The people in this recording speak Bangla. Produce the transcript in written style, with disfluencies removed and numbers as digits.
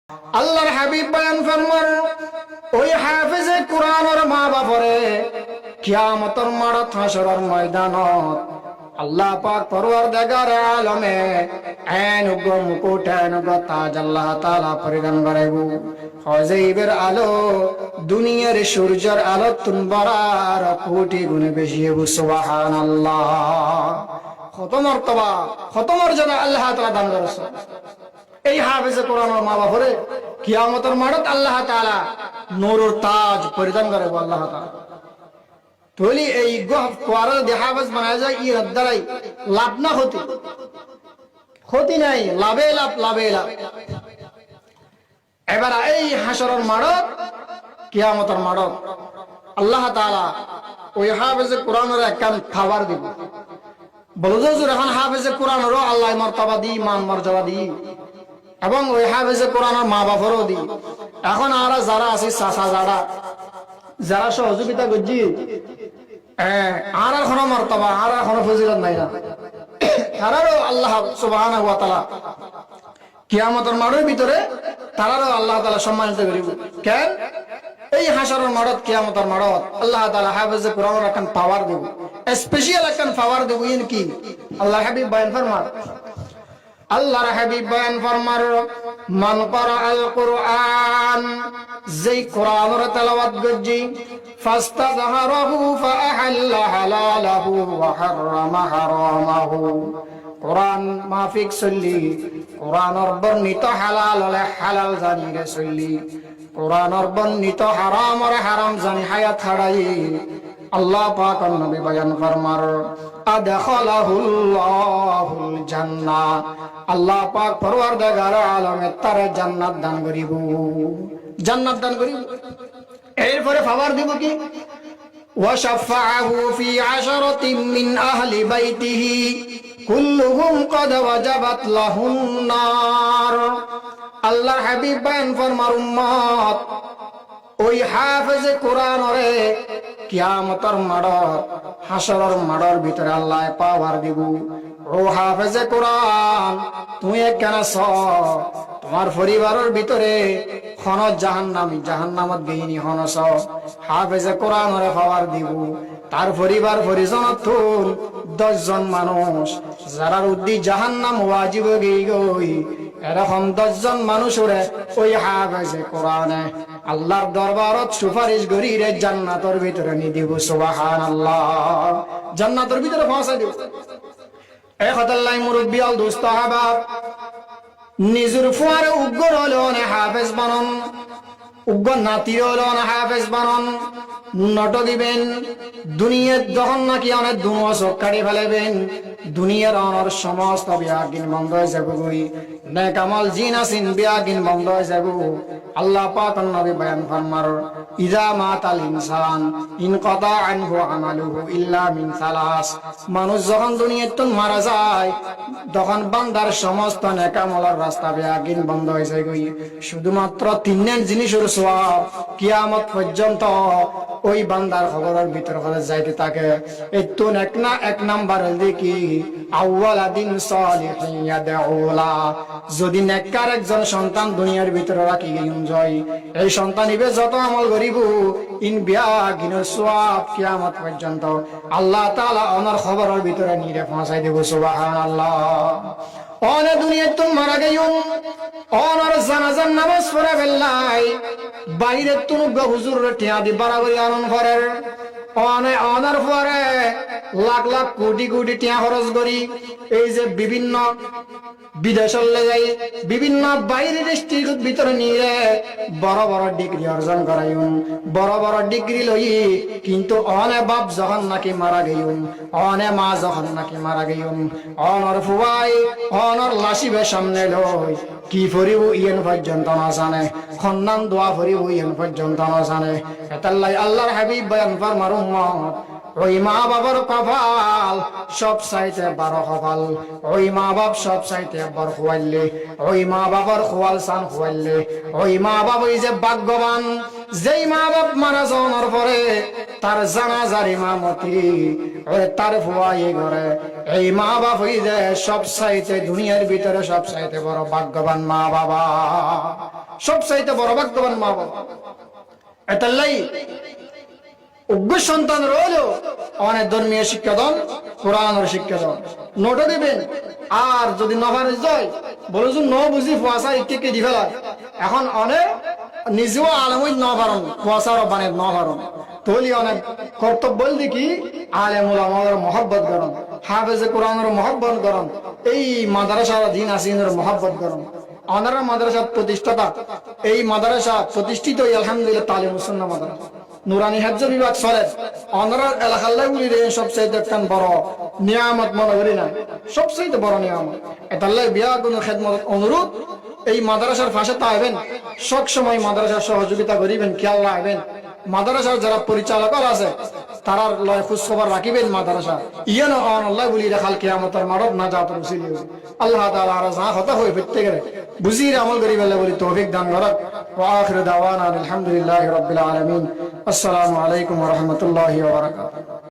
আল্লাহর হাবিব বয়ান ফরমান ওই হাফেজে কোরআনের মা বাপরে কিয়ামতের মাঠত হাসরের ময়দানত আল্লাহ পাক পরওয়ারদিগার আলমে এনুগো মুকুট এনুগো তাজ আল্লাহ তাআলা পরিধান করাইবো। হযেইবের আলো দুনিয়ার সূর্যের আলো তুনবারার কোটি গুণে বেশি হবো। সুবহানাল্লাহ। কত মর্তবা কত মর্যাদা আল্লাহ তাআলা দান করেছে এই হাফেজে কোরআনের মা বাপরে কিয়ামতের মাঠত আল্লাহ তাআলা নূরের তাজ পরিধান করাইবো আল্লাহ তাআলা। তাহলে এই কোরআন যে হাফেজ বানায় যায় এর দ্বারাই লাভ না ক্ষতি নাই, লাভে লাভ লাভে লাভ। এবার এই হাসরের মাঠত কিয়ামতের মাঠত আল্লাহ তাআলা ওই হাফেজে কোরআনের একখান খাবার দিব। বলো যে এখন হাফেজে কোরআনেরও আল্লাহ মর্তবা দি মান মর্যাদা দি এবং ওই হাফেজে কোরআনের মা বাপরও দি। এখন আমরা যারা আছি চাচা যারা সহযোগিতা করছি আর কোনো মর্তবা আর কোনো ফজিলত নাই না, তারারও আল্লাহ সুবহানাহু ওয়া তাআলা কিয়ামতের মাঠের ভিতরে তারারও আল্লাহ তাআলা সম্মানিত করিব। কেন? এই হাসরের মাঠত কিয়ামতের মাঠত আল্লাহ তাআলা হাফেজে কোরআনের একখান পাওয়ার দেব, স্পেশাল একখান পাওয়ার দেব। ইন কি আল্লাহর হাবিব বয়ান ফরমান আল্লাহর হাবিব বয়ান ফরমার মান ক্বারাআল কুরআন যেই কোরআনের তেলাওয়াত করজি ফাস্তাযহারাহু ফাআহাল্লা হালালাহু ওয়া হাররামা হারামাহু কোরআন মাফিক চললি কোরআনের বর্ণিত হালাল হলে হালাল জানিরে চললি কোরআনের বর্ণিত হারাম হলে হারাম জানি হায়াত হারাই আল্লাহ পাক নবী বয়ান ফরমার আদখালাহুল্লাহুল জান্নাহ আল্লাহ পাক পরওয়ারদিগার আলমে তারে জান্নাত দান করিব, জান্নাত দান করিব। এরপরে খবর দিব কি ওয়াশাফাআহু ফি আশরাতিন মিন আহলি বাইতিহি কুল্লুহুম ক্বাদ ওয়াজাবাত লাহুন নার। আল্লাহর হাবিব বয়ান ফরমার উম্মত ওই হাফেজে কোরআনরে কিয়ামতের মাঠত হাসরের মাঠের ভিতরে আল্লাহ পাওয়ার দিব। ও হাফেজে কোরআন তুমি কেন তোমার পরিবারের ভিতরে খন জাহান্নামত গেইনি হনস হাফেজে কোরআনরে পাওয়ার দিব। তার পরিবার পরিজনত 10 জন মানুষ যারা উদ্দি জাহান্নাম ওয়াজিব গই এরকম 10 জন মানুষরে ওই হাফেজে কোরআনে আল্লাহর দরবারত সুপারিশ করি রে জান্নাতের ভিতরে নি দিব। সুবহানাল্লাহ। জান্নাতের ভিতরে পৌঁছে দিব। এ খতাল্লাই মুরব্বি আল দোস্ত আহবাব নিজের ফুয়ারে উগ্র হলো না হাফেজ বানন, উগ্র নাতি হলো না হাফেজ বানন, নট দিবেন দুনিয়ার যখন নাকি অনেক দুনো চোখ কাটি ফেলেবেন দুনিয়ার অনর সমস্ত বিয়াগিন বন্ধ হয়ে যাব, নেকামল জিন আসিন বিয়াগিন বন্ধ হয়ে যাব। আল্লাহ পাক নবী বয়ান ফরমার ইজা মাতাল ইনসান ইনকাতা আনহু আমালুহু ইল্লা মিন সালাস। মানুষ যখন দুনিয়াতে মারা যায় তখন বান্দার সমস্ত নেকামলের রাস্তা বিয়াগিন বন্ধ হয়ে যায়, শুধুমাত্র 3 জিনিসের সওয়াব কিয়ামত পর্যন্ত ওই বান্দার খবরের ভিতর হলে যাইতে থাকে। একটু এক নাম্বার দেখি আউয়ালাদিন সালিহিন ইয়াদউলা, যদি নেককার একজন সন্তান দুনিয়ার ভিতরে রাখি যায় এই সন্তান ইবে যত আমল করিব ইন বিয়াগিনের সওয়াব কিয়ামত পর্যন্ত আল্লাহ তাআলা ওনার খবরের ভিতরে নিয়ে পৌঁছাই দেব। সুবহানাল্লাহ। অনে দুনিয়ায় তো মারা গেয়ুন অনার জানাজার নামাজ পড়া বেল্লাই বাইরে তুনু হুজুর টিয়া দি বাড়াবাড়ি আনন্দ করেন অনার পরে লাখ লাখ কোটি কোটি টিয়া খরচ করি এই যে বিভিন্ন বিদেশে যাই বিভিন্ন বাইরের দেশের ভিতরে নিয়ে বড় বড় ডিগ্রি অর্জন করাইন, বড় বড় ডিগ্রি লই কিন্তু অনে বাপ যখন নাকি মারা গেয়ুন অনে মা যখন নাকি মারা গেয়ুন অনর ফুয়াই অনর লাশিবে সামনে লই কি ফরিব ইয়েন পর্যন্ত না জানে, খন্নান দোয়া ফরিব ইয়েন পর্যন্ত না জানে। এতাল্লাই আল্লাহর হাবিব বয়ান ফরমার উম্মত ওই মা বাবার কপাল সব চাইতে বড় কপাল, ওই মা বাপ সব চাইতে বড় খোয়াইলে, ওই মা বাবার খোয়াল সান খোয়াইলে ওই মা বাপ ওই যে ভাগ্যবান যেই মা বাপ মারা যাওয়ার পরে তার জানাজার ইমামতি তার ফুয়াই ঘরে এই মা বাপ হই যে সব চাইতে দুনিয়ার ভিতরে সব চাইতে বড় ভাগ্যবান মা বাবা। সবচাইতে বড় ভাগ্যবান মা বাবা। এটাই উগ্র সন্তান রইলেও অনেক ধর্মীয় শিক্ষা দেন, কোরআনের শিক্ষা দেন, নোটও দিবেন। আর যদি নভারে যায় বলে যে ন বুঝি ফুয়াশা ইকে দি ফেলায়, এখন অনেক নিজেও আলমই ন পারন ফুয়াশার বানে ন পারন, তৈলি অনেক কর্তব্য দেখি আলেমুল আমাদের মহব্বত করেন, হাফেজে কোরআনের মহব্বত করেন, এই মাদ্রাসার দিন আসিনের মহব্বত করেন। ওনারা মাদ্রাসা প্রতিষ্ঠাতা, এই মাদ্রাসা প্রতিষ্ঠিত আলহামদুলিল্লাহ তালিম সুন্নাহ মাদ্রাসা নুরানি হাজ্জ বিভাগ চলে। ওনারা এলাকাল্লাই বলি রে সবচেয়ে একখান বড় নিয়ামত মনে করি না, সবচেয়ে বড় নিয়ামত। এটাল্লাই বিয়া কোনো খেদমত অনুরোধ, এই মাদ্রাসার পাশে তাইবেন, সব সময় মাদ্রাসার সহযোগিতা করিবেন, খেয়াল রাখবেন। মাদ্রাসার যারা পরিচালক আছে তারা লয় খোঁজ খবর রাখিবেন মাদ্রাসা ইয়ানো অন আল্লাহ বলি রাখাল কিয়ামতের মারত না যাত রসিল আল্লাহ তাআলা আর যা হতা হই ফিরতে গেলে বুঝির আমল করিবে আল্লাহ বলি তৌফিক দান করক। ওয়া আখিরু দাওয়ানা আলহামদুলিল্লাহি রাব্বিল আলামিন। আসসালামু আলাইকুম ওয়া রাহমাতুল্লাহি ওয়া বারাকাতুহু।